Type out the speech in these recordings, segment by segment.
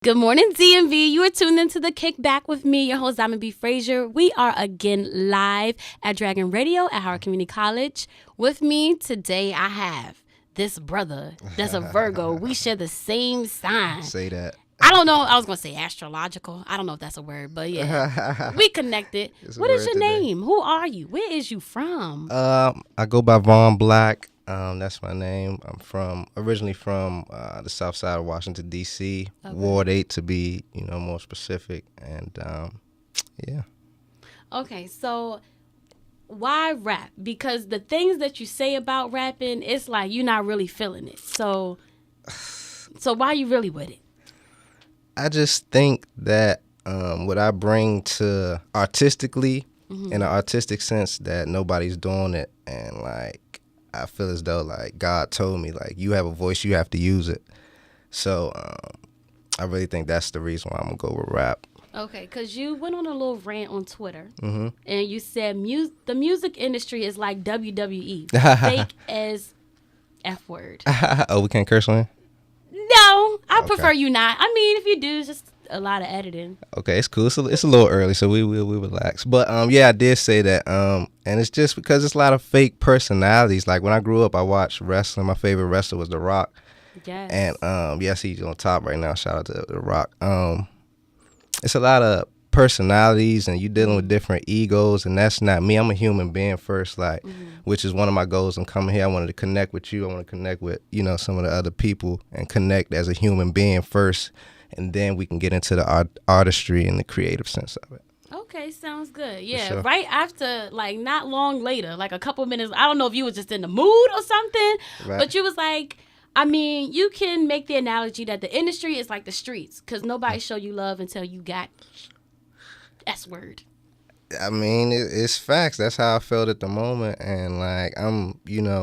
Good morning, DMV. You are tuned into the Kick Back with me, your host, Diamond B. Frazier. We are again live at Dragon Radio at Howard Community College. With me today, I have this brother that's a Virgo. We share the same sign. Say that. I don't know. I was going to say astrological. I don't know if that's a word, but yeah. We connected. What is your name? Who are you? Where is you from? I go by Vaughn Black. That's my name. I'm originally from the south side of Washington, D.C., okay. Ward 8 to be, more specific. And, yeah. Okay, so why rap? Because the things that you say about rapping, it's like you're not really feeling it. So why you really with it? I just think that what I bring to artistically, in an artistic sense, that nobody's doing it. And, I feel as though, God told me, you have a voice, you have to use it. So I really think that's the reason why I'm going to go with rap. Okay, because you went on a little rant on Twitter, and you said the music industry is like WWE, fake as F word. Oh, we can't curse on it? No, I prefer you not. I mean, if you do, it's just a lot of editing. Okay, it's cool. It's a little early, so we relax. But yeah, I did say that. And it's just because it's a lot of fake personalities. Like when I grew up, I watched wrestling. My favorite wrestler was The Rock. Yes. And yes, he's on top right now. Shout out to The Rock. It's a lot of personalities, and you're dealing with different egos, and that's not me. I'm a human being first, which is one of my goals. I'm coming here. I wanted to connect with you. I want to connect with some of the other people and connect as a human being first. And then we can get into the artistry and the creative sense of it. Okay, sounds good. Yeah, sure. Right after, not long later, a couple minutes, I don't know if you was just in the mood or something, right. But you was like, I mean, you can make the analogy that the industry is like the streets, because nobody show you love until you got S word. I mean, it's facts. That's how I felt at the moment. And, I'm,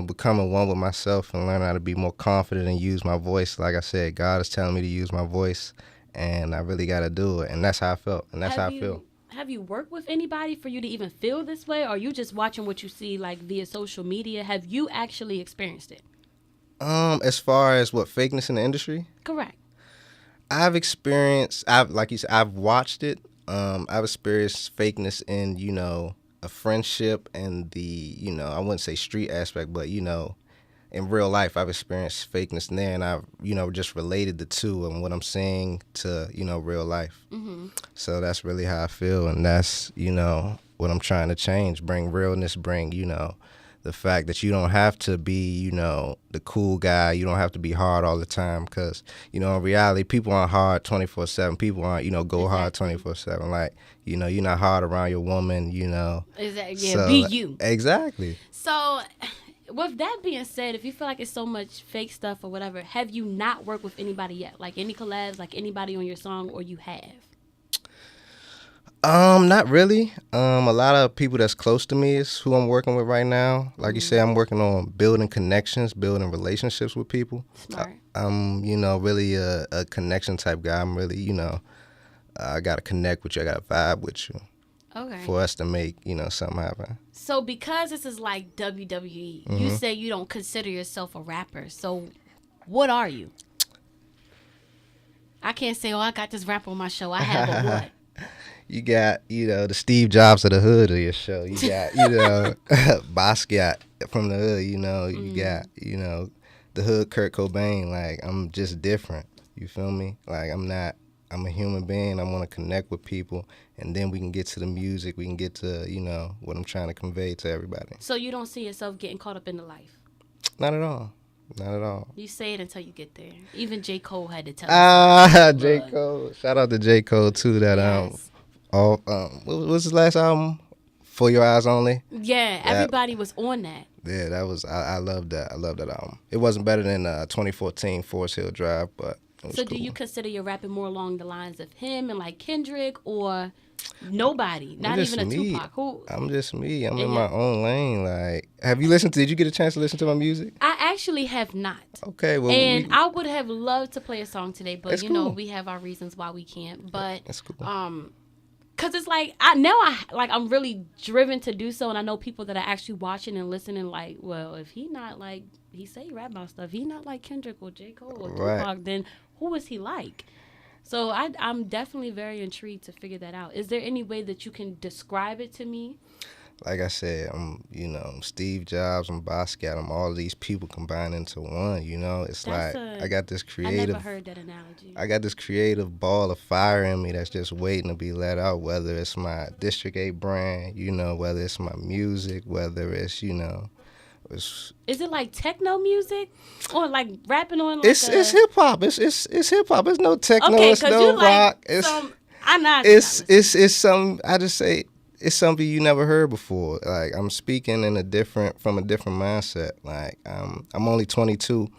becoming one with myself and learning how to be more confident and use my voice. Like I said, God is telling me to use my voice, and I really got to do it. And that's how I felt, and that's how I feel. Have you worked with anybody for you to even feel this way? Or are you just watching what you see, via social media? Have you actually experienced it? As far as what, fakeness in the industry? Correct. Like you said, I've watched it. I've experienced fakeness in, a friendship and the, I wouldn't say street aspect, but, in real life, I've experienced fakeness in there, and I've, just related the two and what I'm seeing to, real life. Mm-hmm. So that's really how I feel, and that's, what I'm trying to change, bring realness, bring, the fact that you don't have to be, the cool guy. You don't have to be hard all the time because, in reality, people aren't hard 24/7. People aren't, go hard 24/7. You're not hard around your woman, Exactly. Yeah, so, be you. Exactly. So, with that being said, if you feel like it's so much fake stuff or whatever, have you not worked with anybody yet? Any collabs, anybody on your song, or you have? Not really. A lot of people that's close to me is who I'm working with right now. Like you say, I'm working on building connections, building relationships with people. Smart. I'm, really a connection type guy. I'm really, I got to connect with you. I got to vibe with you. Okay. For us to make, something happen. So because this is like WWE, you say you don't consider yourself a rapper. So what are you? I can't say, I got this rapper on my show. I have a what? You got, the Steve Jobs of the hood of your show. You got, Basquiat from the hood, you got, the hood Kurt Cobain. I'm just different. You feel me? I'm a human being. I want to connect with people, and then we can get to the music. We can get to, what I'm trying to convey to everybody. So you don't see yourself getting caught up in the life? Not at all. Not at all. You say it until you get there. Even J. Cole had to tell us. J. Cole. Shout out to J. Cole, too, that, yes. What was his last album? For Your Eyes Only? Yeah, everybody was on that. Yeah, that was, I love that. I love that album. It wasn't better than 2014 Forest Hill Drive, but it was So cool. Do you consider your rapping more along the lines of him and Kendrick, or nobody? Not even a Tupac? Who? I'm just me. I'm in my own lane. Did you get a chance to listen to my music? I actually have not. Okay, well. And I would have loved to play a song today, but cool. We have our reasons why we can't. But that's cool. Cause it's I'm really driven to do so, and I know people that are actually watching and listening. Well, if he not he say he rap about stuff, he not like Kendrick or J. Cole or Tupac, then who is he like? So I'm definitely very intrigued to figure that out. Is there any way that you can describe it to me? Like I said, I'm Steve Jobs, I'm Basquiat, I'm all these people combined into one. It's That's like a. I never heard that analogy. got this creative ball of fire in me that's just waiting to be let out. Whether it's my District 8 brand, whether it's my music, whether it's Is it like techno music, or like rapping on like it's hip hop. It's hip hop. It's no techno. Okay, It's because no you like rock. It's some. I'm not. it's some. I just say it's something you never heard before. Like I'm speaking from a different mindset. Like I'm only 22.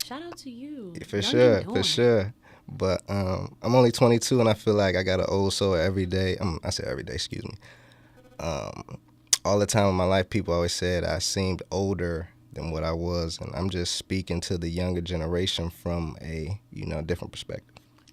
Shout out to you. For sure. But I'm only 22, and I feel like I got an old soul every day. I say every day, excuse me. All the time in my life, people always said I seemed older than what I was, and I'm just speaking to the younger generation from a different perspective.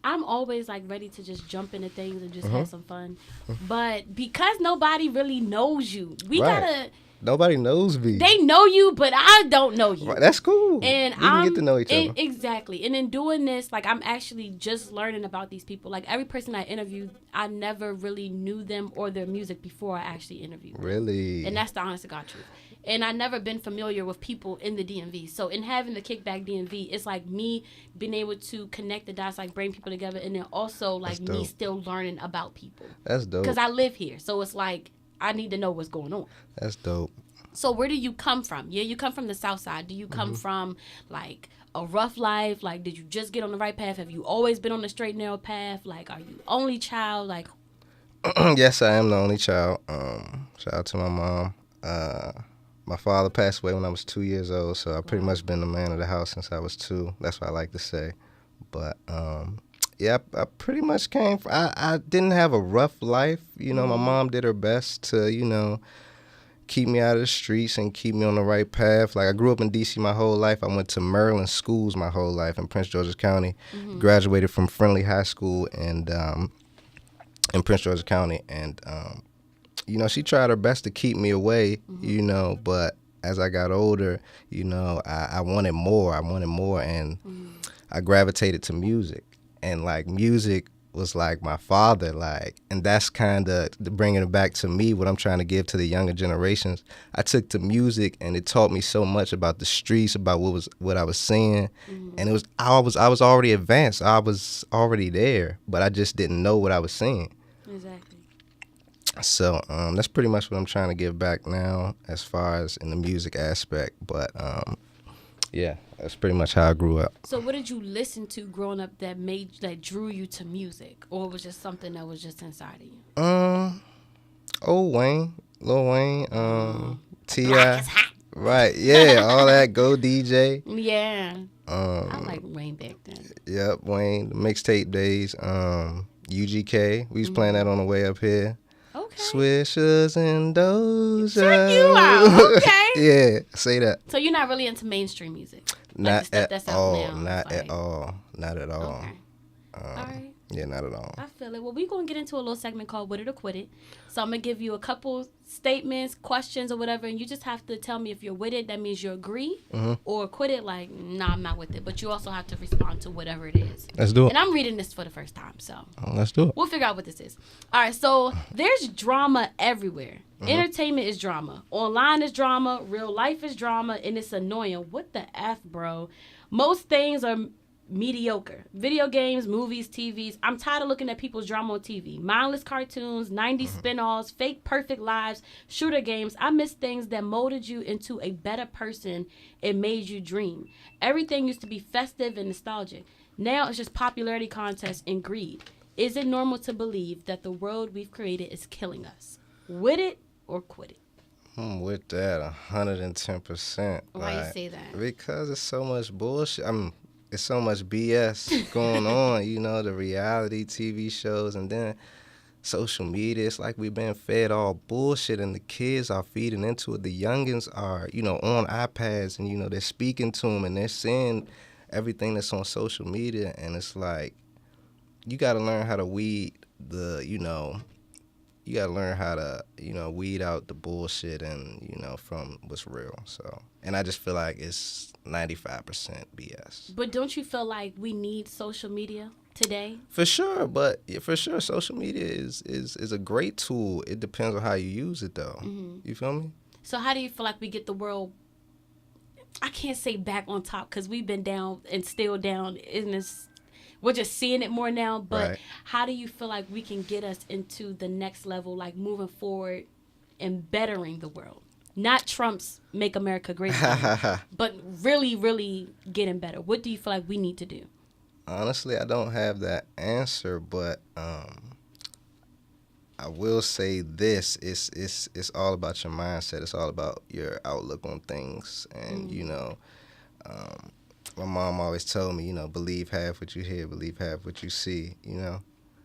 I'm always like ready to just jump into things and just have some fun, but because nobody really knows you, we gotta. Nobody knows me. They know you, but I don't know you. Right, that's cool. And we can get to know each other. Exactly. And in doing this, like, I'm actually just learning about these people. Like, every person I interviewed, I never really knew them or their music before I actually interviewed them. Really? And that's the honest to God truth. And I never been familiar with people in the DMV. So in having the Kick Back DMV, it's like me being able to connect the dots, like bring people together, and then also like me still learning about people. That's dope. Because I live here. So it's like I need to know what's going on. That's dope. So where do you come from? Yeah, you come from the South Side. Do you come from like a rough life? Like, did you just get on the right path? Have you always been on the straight and narrow path? Like, are you only child? Like, yes, I am the only child. Shout out to my mom. My father passed away when I was 2 years old, so I've pretty much been the man of the house since I was 2. That's what I like to say. But yeah, I pretty much came from. I didn't have a rough life. My mom did her best to keep me out of the streets and keep me on the right path. Like, I grew up in D.C. my whole life. I went to Maryland schools my whole life in Prince George's County. Graduated from Friendly High School and in Prince George's County. And, she tried her best to keep me away, but as I got older, I wanted more. And I gravitated to music. And, like, music was like my father, and that's kind of bringing it back to me, what I'm trying to give to the younger generations. I took to music, and it taught me so much about the streets, about what I was seeing, and I was already advanced. I was already there, but I just didn't know what I was seeing. Exactly. So that's pretty much what I'm trying to give back now, as far as in the music aspect. But yeah, that's pretty much how I grew up. So what did you listen to growing up that drew you to music, or it was just something that was just inside of you? Old Wayne, Lil Wayne, T.I. Right, yeah, all that, Go DJ. Yeah. I like Wayne back then. Yep, Wayne, the mixtape days. UGK, we was playing that on the way up here. Okay. Swishers and Doja. Check you out. Okay. Yeah, say that. So you're not really into mainstream music? Not like at all. Not at all. Not at all. Okay. All right. Yeah, not at all. I feel it. Well, we're going to get into a little segment called With It or Quit It. So I'm going to give you a couple statements, questions, or whatever, and you just have to tell me if you're with it, that means you agree, or quit it, like, nah, I'm not with it. But you also have to respond to whatever it is. Let's do it. And I'm reading this for the first time, so. Let's do it. We'll figure out what this is. All right, so there's drama everywhere. Entertainment is drama. Online is drama. Real life is drama, and it's annoying. What the F, bro? Most things are mediocre. Video games, movies, TVs. I'm tired of looking at people's drama on TV. Mindless cartoons, 90s spin-offs, fake perfect lives, shooter games. I miss things that molded you into a better person and made you dream. Everything used to be festive and nostalgic. Now it's just popularity contests and greed. Is it normal to believe that the world we've created is killing us? With it or quit it? I'm with that 110%. Why you say that? Because it's so much bullshit. It's so much BS going on, the reality TV shows, and then social media. It's like we've been fed all bullshit, and the kids are feeding into it. The youngins are, on iPads, and, they're speaking to them, and they're seeing everything that's on social media, and it's like, you got to learn how to weed you got to learn how to, weed out the bullshit and, from what's real. So, and I just feel like it's 95% BS. But don't you feel like we need social media today? For sure, but for sure, social media is a great tool. It depends on how you use it, though. You feel me? So how do you feel like we get the world, I can't say back on top because we've been down and still down in this, we're just seeing it more now, but Right. how do you feel like we can get us into the next level, like moving forward and bettering the world? Not Trump's Make America Great Again, but really, really getting better. What do you feel like we need to do? Honestly, I don't have that answer, but I will say this: it's all about your mindset. It's all about your outlook on things, and my mom always told me, believe half what you hear, believe half what you see.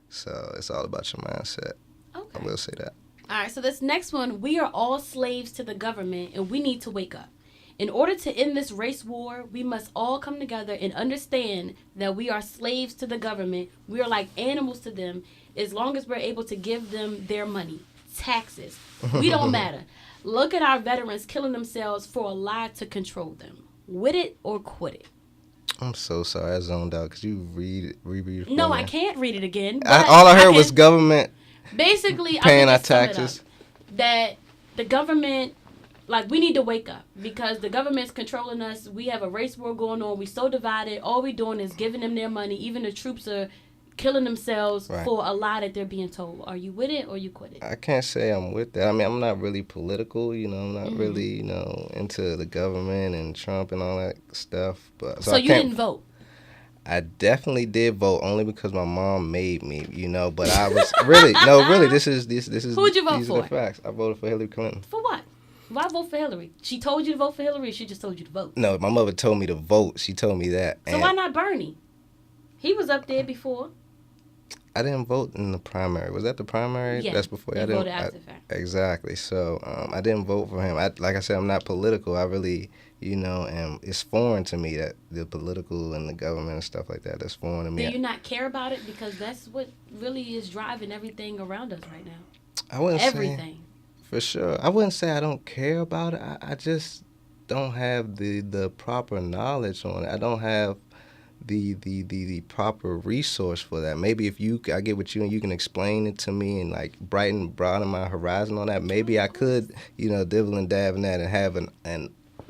So it's all about your mindset. Okay. I will say that. All right, so this next one, we are all slaves to the government, and we need to wake up. In order to end this race war, we must all come together and understand that we are slaves to the government. We are like animals to them as long as we're able to give them their money, taxes. We don't matter. Look at our veterans killing themselves for a lie to control them. With it or quit it. I'm so sorry, I zoned out. Could you reread it? No, I can't read it again. All I heard was government basically paying I our can just sum it taxes. up, that the government, like, we need to wake up because the government's controlling us. We have a race war going on. We so divided. All we doing is giving them their money. Even the troops are killing themselves for a lie that they're being told. Are you with it or you quit it? I can't say I'm with that. I mean, I'm not really political, I'm not really, into the government and Trump and all that stuff. But so you didn't vote? I definitely did vote only because my mom made me, but I was really, this is Who'd you vote these for? are the facts. I voted for Hillary Clinton. For what? Why vote for Hillary? She told you to vote for Hillary, or she just told you to vote? No, my mother told me to vote. She told me that. So why not Bernie? He was up there before. I didn't vote in the primary. Was that the primary? Yeah, that's before. you voted after the fact. Exactly. So I didn't vote for him. Like I said, I'm not political. I really, and it's foreign to me that the political and the government and stuff like that. That's foreign to me. Do you not care about it because that's what really is driving everything around us right now? I wouldn't everything. Say, for sure. I wouldn't say I don't care about it. I just don't have the proper knowledge on it. I don't have the proper resource for that. Maybe if I get with you and you can explain it to me and like broaden my horizon on that, maybe I could, dibble and dab in that and have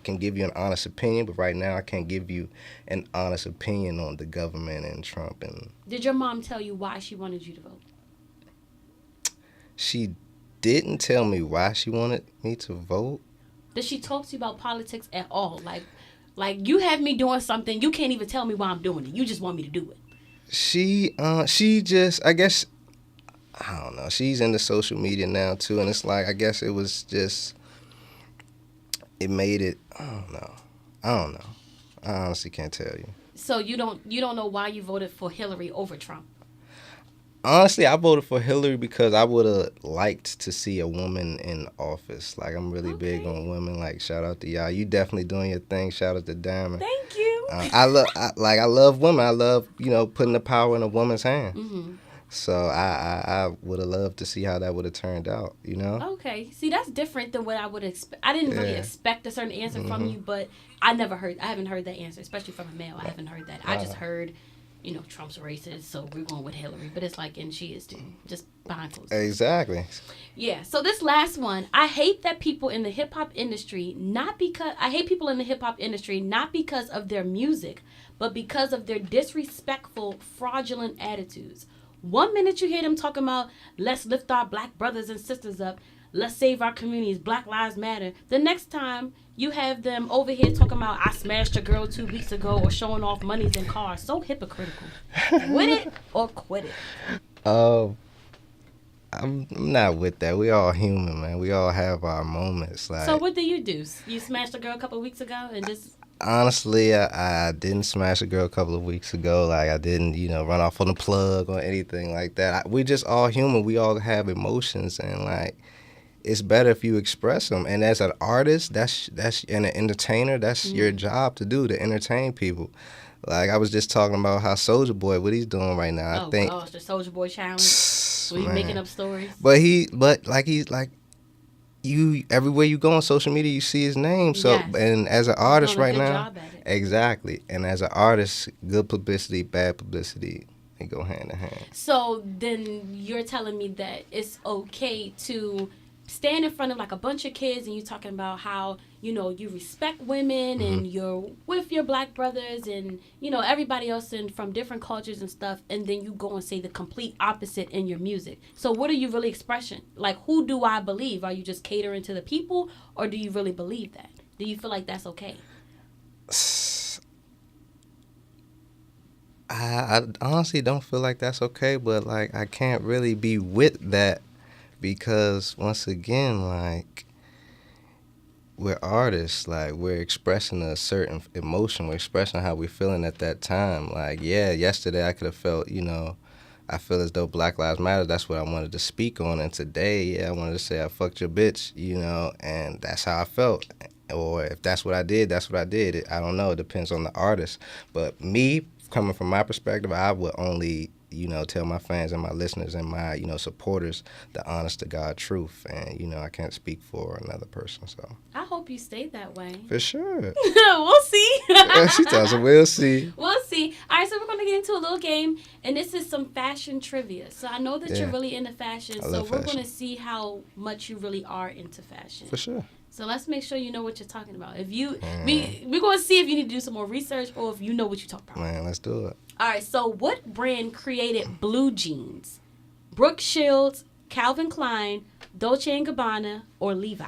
can give you an honest opinion. But right now I can't give you an honest opinion on the government and Trump. And did your mom tell you why she wanted you to vote? She didn't tell me why she wanted me to vote. Did she talk to you about politics at all? Like you have me doing something, you can't even tell me why I'm doing it. You just want me to do it. She just, I guess, I don't know. She's into social media now too, and it's like, I guess it was just, it made it. I don't know. I honestly can't tell you. So you don't know why you voted for Hillary over Trump? Honestly, I voted for Hillary because I would have liked to see a woman in office. Like, I'm really big on women. Like, shout out to y'all. You definitely doing your thing. Shout out to Diamond. Thank you. I love women. I love, putting the power in a woman's hand. Mm-hmm. So I would have loved to see how that would have turned out, Okay. See, that's different than what I would expect. I didn't really expect a certain answer from you, but I haven't heard that answer, especially from a male. I haven't heard that. I just heard, Trump's racist, so we're going with Hillary. But it's like, and she is too, just behind closed doors. Exactly. Yeah. So this last one, I hate people in the hip hop industry not because of their music, but because of their disrespectful, fraudulent attitudes. 1 minute you hear them talking about, let's lift our black brothers and sisters up, let's save our communities, Black Lives Matter. The next time you have them over here talking about, I smashed a girl 2 weeks ago, or showing off monies and cars. So hypocritical. With it or quit it? I'm not with that. We all human, man. We all have our moments. Like, so what do? You smashed a girl a couple of weeks ago and just... Honestly, I didn't smash a girl a couple of weeks ago. Like, I didn't, run off on the plug or anything like that. We just all human. We all have emotions, and like, it's better if you express them. And as an artist, that's and an entertainer, that's your job to do, to entertain people. Like, I was just talking about how Soulja Boy, what he's doing right now. I think, gosh, the Soulja Boy challenge. So he's making up stories. But he's like. You everywhere you go on social media, you see his name. So and as an artist right now, exactly. And as an artist, good publicity, bad publicity, definitely go hand in hand. So then you're telling me that it's okay to stand in front of like a bunch of kids and you're talking about how, you respect women and you're with your black brothers and, everybody else from different cultures and stuff, and then you go and say the complete opposite in your music. So what are you really expressing? Like, who do I believe? Are you just catering to the people, or do you really believe that? Do you feel like that's okay? I honestly don't feel like that's okay, but like I can't really be with that because once again, like we're artists, like we're expressing a certain emotion, we're expressing how we're feeling at that time. Like, yeah, yesterday I could have felt, I feel as though Black Lives Matter, that's what I wanted to speak on, and today, yeah, I wanted to say I fucked your bitch, and that's how I felt. Or if that's what I did, that's what I did. I don't know, it depends on the artist. But me, coming from my perspective, I would only, tell my fans and my listeners and my, supporters the honest to God truth. And, I can't speak for another person, so. I hope you stay that way. For sure. We'll see. She tells us we'll see. We'll see. All right, so we're going to get into a little game, and this is some fashion trivia. So I know that you're really into fashion, so we're going to see how much you really are into fashion. For sure. So let's make sure you know what you're talking about. If you, we're going to see if you need to do some more research or if you know what you're talking about. Man, let's do it. All right, so what brand created blue jeans? Brooke Shields, Calvin Klein, Dolce & Gabbana, or Levi?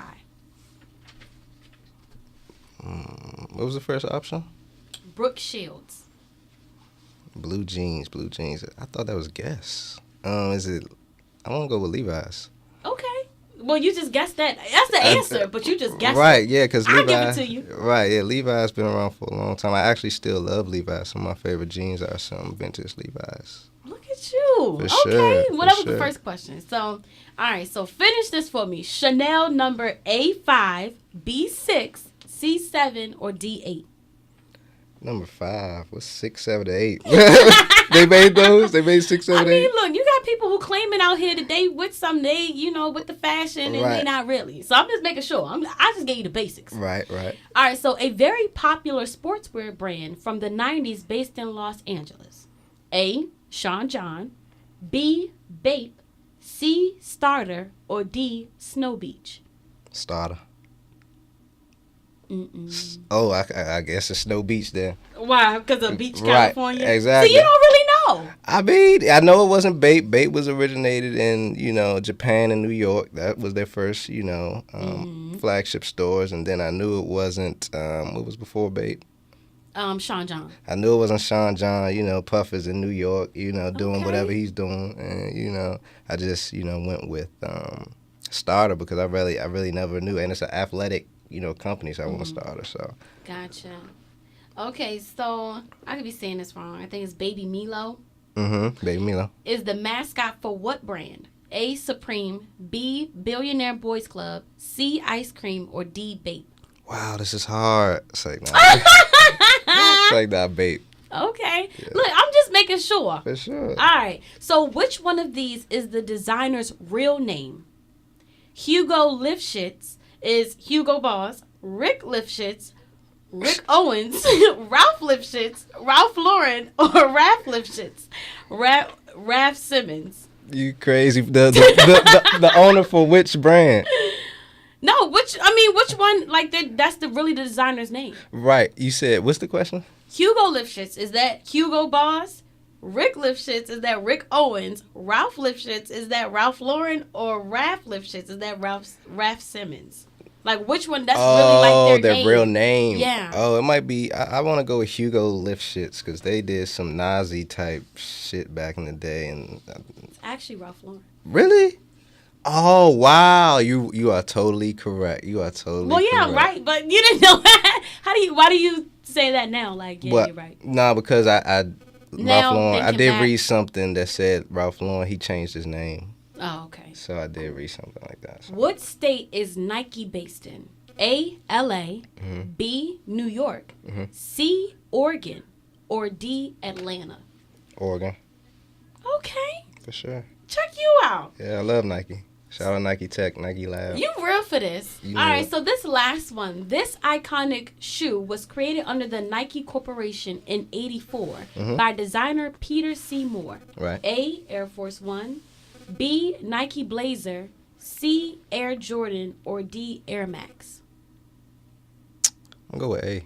What was the first option? Brooke Shields. Blue jeans. I thought that was Guess. Is it? I want to go with Levi's. Okay. Well, you just guessed that. That's the answer, but you just guessed right, it. Yeah, because Levi. I'll give it to you. Right, yeah, Levi's been around for a long time. I actually still love Levi's. Some of my favorite jeans are some vintage Levi's. Look at you. For okay. Sure, well, that was the first question. So, all right. So, finish this for me. Chanel number A5, B6, C7, or D8? Number 5. What's 6, 7, 8? They made those? They made 6, 7, 8? Look, you got people who claiming out here that they with some, they, with the fashion, and they not really. So I'm just making sure. I just gave you the basics. Right. All right, so a very popular sportswear brand from the 90s based in Los Angeles. A, Sean John. B, Bape. C, Starter. Or D, Snow Beach. Starter. Oh, I guess it's Snow Beach then. Why? Because of Beach, California? Right, exactly. So you don't really know. I mean, I know it wasn't Bape. Bape was originated in, Japan and New York. That was their first, flagship stores. And then I knew it wasn't, what was before Bape? Sean John. I knew it wasn't Sean John, Puffers in New York, doing whatever he's doing. And, I just, went with Starter because I really never knew. And it's an athletic company, so I want to start her. So gotcha. Okay, so I could be saying this wrong. I think it's Baby Milo. Baby Milo is the mascot for what brand? A, Supreme. B, Billionaire Boys Club. C, Ice Cream. Or D, Bape? Wow, this is hard. It's like it's like that Bape. Okay. Yeah. Look, I'm just making sure. For sure. All right. So which one of these is the designer's real name? Hugo Lifshitz is Hugo Boss, Rick Lifshitz, Rick Owens, Ralph Lifshitz, Ralph Lauren, or Raph Lifshitz, Raph Simmons. You crazy? The owner for which brand? No, which one? Like that's really the designer's name. Right. You said what's the question? Hugo Lifshitz, is that Hugo Boss? Rick Lifshitz, is that Rick Owens? Ralph Lifshitz, is that Ralph Lauren? Or Raph Lifshitz, is that Raph Simmons? Like, which one? That's really like their name. Real name. Yeah. Oh, it might be. I want to go with Hugo Lifshitz because they did some Nazi type shit back in the day, and it's actually Ralph Lauren. Really? Oh wow! You are totally correct. You are totally. Well, yeah, correct. right. But you didn't know that. Why do you say that now? Like, yeah, you're right. No, because I now, Ralph Lauren. I did read something that said Ralph Lauren. He changed his name. Oh, okay. So I did read something like that. So. What state is Nike based in? A, L.A., B, New York, C, Oregon, or D, Atlanta? Oregon. Okay. For sure. Check you out. Yeah, I love Nike. Shout out Nike Tech, Nike Lab. You real for this. You know All right, it. so this last one. This iconic shoe was created under the Nike Corporation in 84 by designer Peter Seymour. Right. A, Air Force One. B, Nike Blazer. C, Air Jordan. Or D, Air Max. I'm going to go with A.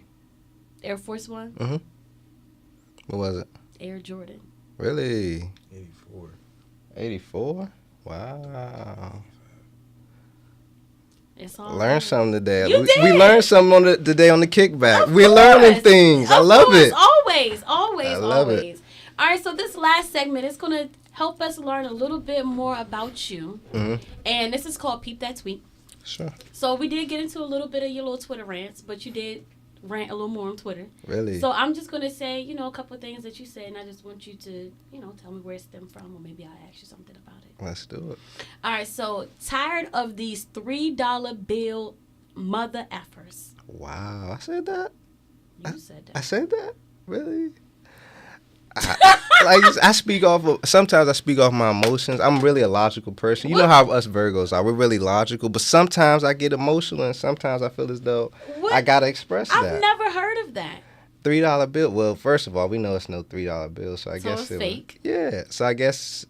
Air Force One? Mm-hmm. What was it? Air Jordan. Really? 84. 84? Wow. It's all Learned something today. You we did. learned something today on the kickback. Of We're course. learning things. I Of love course. it. Always. I love it. All right, so this last segment is going to help us learn a little bit more about you. Mm-hmm. And this is called Peep That Tweet. Sure. So we did get into a little bit of your little Twitter rants, but you did rant a little more on Twitter. Really? So I'm just going to say, a couple of things that you said, and I just want you to, tell me where it stemmed from, or maybe I'll ask you something about it. Let's do it. All right, so tired of these $3 bill mother effers. Wow. I said that? You said that. I said that? Really? I speak off of, sometimes I speak off my emotions. I'm really a logical person. You know how us Virgos are. We're really logical, but sometimes I get emotional and sometimes I feel as though I got to express that. I've never heard of that. $3 bill. Well, first of all, we know it's no $3 bill, so I guess it's it fake. Yeah. So I guess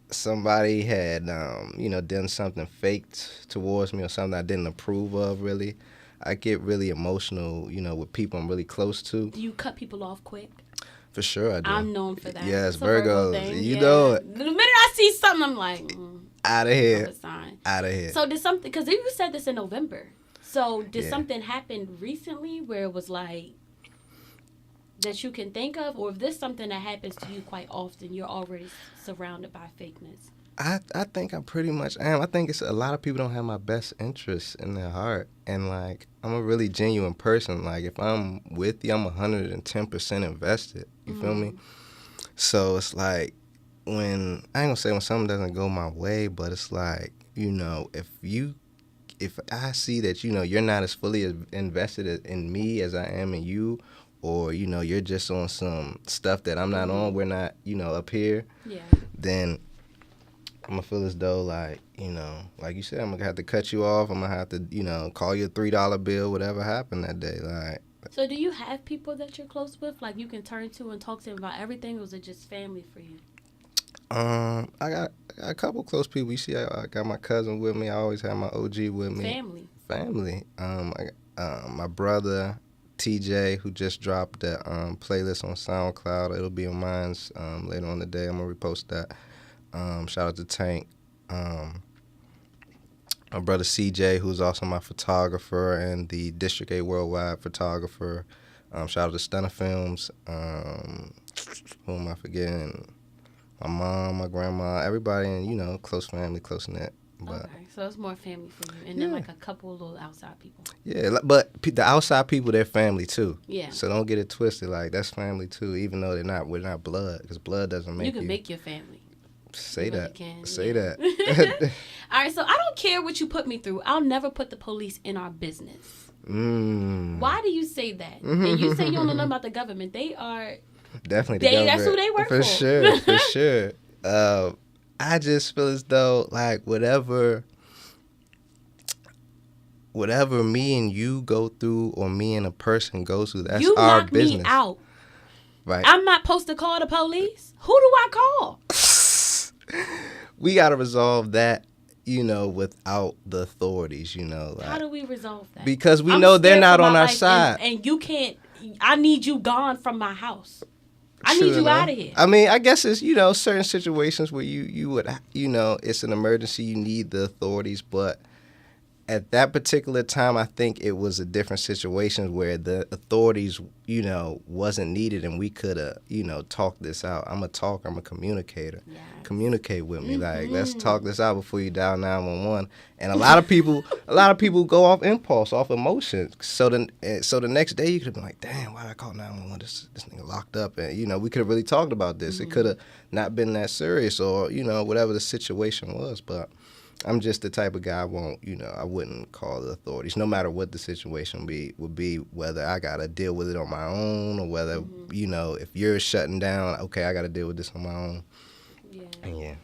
somebody had done something faked towards me or something I didn't approve of, really. I get really emotional, with people I'm really close to. Do you cut people off quick? For sure I do. I'm known for that. Yes, It's a Virgo Virgos. thing. You know it. The minute I see something, I'm like, Out of here. sign. Out of here. So did something, because you said this in November. So did Yeah. something happen recently where it was like, that you can think of? Or if this something that happens to you quite often, you're already surrounded by fakeness? I think I pretty much am. I think it's a lot of people don't have my best interests in their heart. And, I'm a really genuine person. If I'm with you, I'm 110% invested. You feel me? So it's when, I ain't gonna say when something doesn't go my way, but it's if I see that, you're not as fully invested in me as I am in you, or, you're just on some stuff that I'm not on, we're not, up here, Yeah. then I'm going to feel as though, like you said, I'm going to have to cut you off. I'm going to have to, call you a $3 bill, whatever happened that day. So do you have people that you're close with, like you can turn to and talk to them about everything, or is it just family for you? I got a couple close people. You see, I got my cousin with me. I always have my OG with me. Family. I got, my brother, TJ, who just dropped that playlist on SoundCloud. It'll be on mine later on today. I'm going to repost that. Shout out to Tank. My brother CJ, who's also my photographer and the District 8 Worldwide photographer. Shout out to Stunner Films. Who am I forgetting? My mom, my grandma, everybody in, close family, close knit. But, okay, so it's more family for you. And then like a couple of little outside people. Yeah, but the outside people, they're family too. Yeah. So don't get it twisted. That's family too, even though we're not blood, because blood doesn't make you. You can make your family. Say You really that. can, Say yeah. that. All right, so I don't care what you put me through. I'll never put the police in our business. Why do you say that? And you say you don't know nothing about the government. They are Definitely the government. That's who they work for. For sure, for sure. I just feel as though whatever me and you go through, or me and a person goes through, that's you our knock business. me out. Right. I'm not supposed to call the police. Who do I call? We got to resolve that, without the authorities, How do we resolve that? Because we I'm know they're scared not for my on our life, side. And you can't. I need you gone from my house. I True need you enough. out of here. I mean, I guess it's, certain situations where you would, it's an emergency, you need the authorities, but at that particular time, I think it was a different situation where the authorities, wasn't needed, and we could have, talked this out. I'm a talker. I'm a communicator. Yes. Communicate with me. Let's talk this out before you dial 911. And a lot of people go off impulse, off emotion. So the next day you could have been like, damn, why did I call 911? This nigga locked up, and we could have really talked about this. It could have not been that serious, or whatever the situation was, but. I'm just the type of guy I wouldn't call the authorities, no matter what the situation would be, whether I got to deal with it on my own, or whether, if you're shutting down, okay, I got to deal with this on my own. Yeah. And yeah.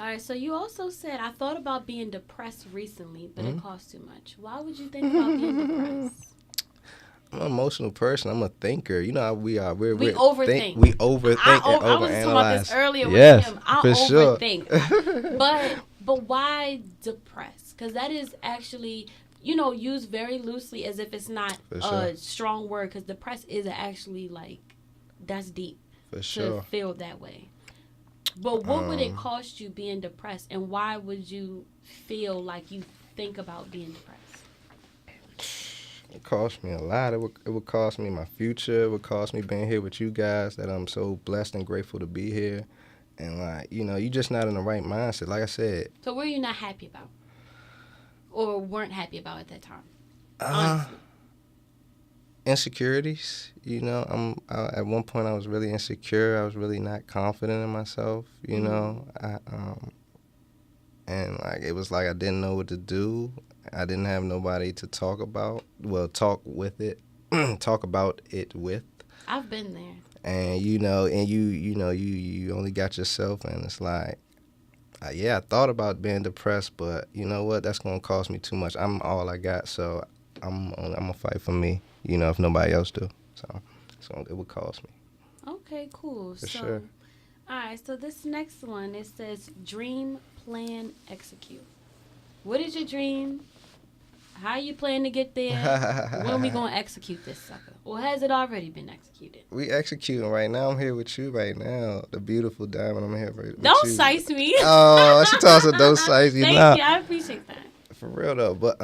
All right, so you also said, I thought about being depressed recently, but it costs too much. Why would you think about being depressed? I'm an emotional person. I'm a thinker. You know how we are. We overthink. We overthink and I was talking about this overanalyze. earlier Yes, with him. I for sure. overthink. But why depressed? Because that is actually, used very loosely as if it's not For sure. a strong word. Because depressed is actually that's deep For sure. to feel that way. But what would it cost you being depressed, and why would you feel like you think about being depressed? It cost me a lot. It would cost me my future. It would cost me being here with you guys that I'm so blessed and grateful to be here. And you're just not in the right mindset. Like I said. So what are you not happy about? Or weren't happy about at that time? Honestly. Insecurities. At one point I was really insecure. I was really not confident in myself. And it was like I didn't know what to do. I didn't have nobody to talk about. Well, talk about it with. I've been there. And you only got yourself, and it's like, I thought about being depressed, but you know what? That's gonna cost me too much. I'm all I got, so I'm gonna fight for me. If nobody else do, so it would cost me. Okay, cool. For sure. All right. So this next one, it says dream, plan, execute. What is your dream? How you plan to get there? When we gonna execute this sucker? Or has it already been executed? We executing right now. I'm here with you right now. The beautiful Diamond. I'm here with you. Don't size me. Oh, she tossed a don't size you. Thank you. I appreciate that. For real though, but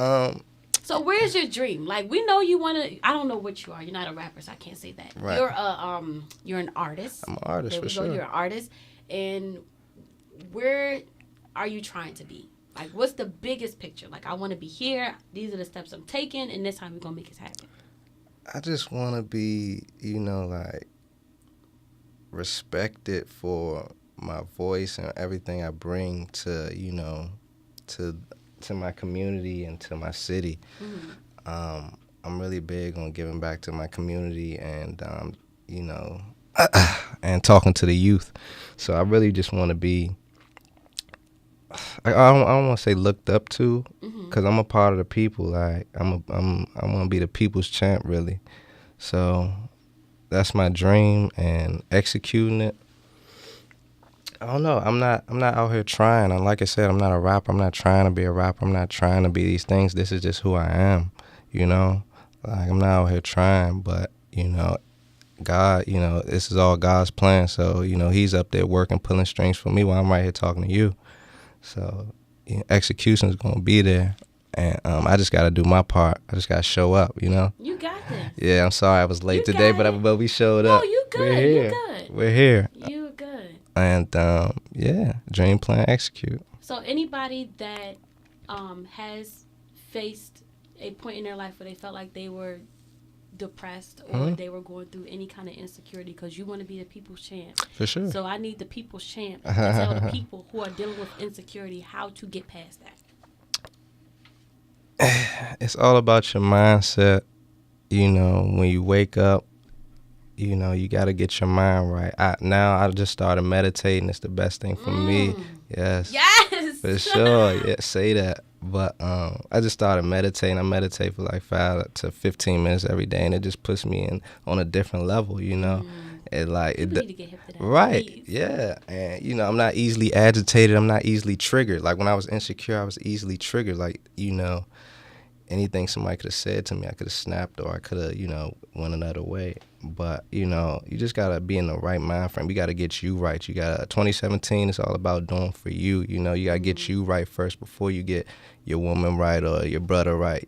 So where's your dream? We know you wanna. I don't know what you are. You're not a rapper, so I can't say that. Right. You're an artist. I'm an artist for sure. You're an artist, and where are you trying to be? What's the biggest picture? I want to be here. These are the steps I'm taking, and this time we're gonna make it happen. I just want to be, respected for my voice and everything I bring to, to my community and to my city. Mm-hmm. I'm really big on giving back to my community and, and talking to the youth. So I really just want to be. I don't want to say looked up to, because I'm a part of the people. I want to be the people's champ, really. So that's my dream, and executing it. I don't know. I'm not out here trying. And like I said, I'm not a rapper. I'm not trying to be a rapper. I'm not trying to be these things. This is just who I am. I'm not out here trying, but God, this is all God's plan. So He's up there working, pulling strings for me while I'm right here talking to you. So execution is gonna be there, and I just gotta do my part. I just gotta show up. You got this. Yeah, I'm sorry I was late today, but we showed up. No, you good. We're here. You good. We're here. You good. And dream, plan, execute. So anybody that has faced a point in their life where they felt like they were depressed or they were going through any kind of insecurity, because you want to be the people's champ. For sure. So I need the people's champ to tell the people who are dealing with insecurity how to get past that. It's all about your mindset. When you wake up, you got to get your mind right. I just started meditating. It's the best thing for me. Yes. Yes. For sure. Yeah, say that. But I just started meditating. I meditate for 5 to 15 minutes every day, and it just puts me on a different level, It need to get hip to that. Right. Please. Yeah. And I'm not easily agitated. I'm not easily triggered. When I was insecure, I was easily triggered. Anything somebody could have said to me, I could have snapped, or I could have, went another way. But, you just got to be in the right mind frame. You got to get you right. 2017 is all about doing for you. You got to get you right first before you get your woman right or your brother right,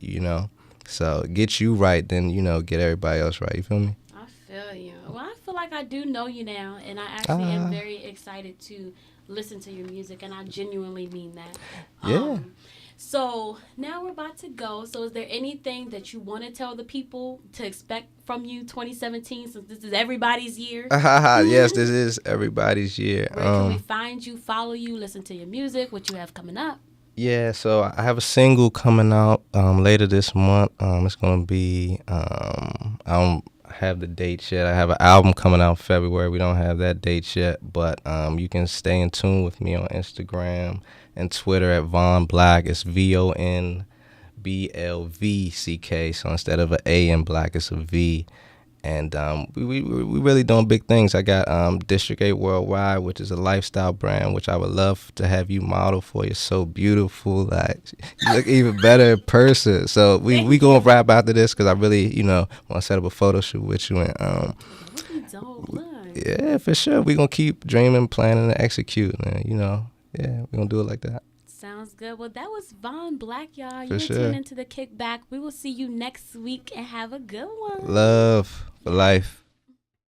So get you right, then, get everybody else right. You feel me? I feel you. Well, I feel like I do know you now, and I actually am very excited to listen to your music, and I genuinely mean that. Yeah. So now we're about to go. So is there anything that you want to tell the people to expect from you 2017, since this is everybody's year? Yes, this is everybody's year. Where can we find you, follow you, listen to your music, what you have coming up? Yeah, so I have a single coming out later this month. It's going to be, I have the dates yet. I have an album coming out in February. We don't have that date yet, but you can stay in tune with me on Instagram and Twitter at Von Black. It's VonBlvck. So instead of an A in Black, it's a V. And we really doing big things. I got District 8 Worldwide, which is a lifestyle brand, which I would love to have you model for. You're so beautiful. Like, you look even better in person. So we going to wrap after this because I really, want to set up a photo shoot with you. And yeah, for sure. We're going to keep dreaming, planning, and executing. And, yeah, we're going to do it like that. Sounds good. Well, that was Von Black, y'all. For You're sure. tuned into the Kickback. We will see you next week and have a good one. Love for life.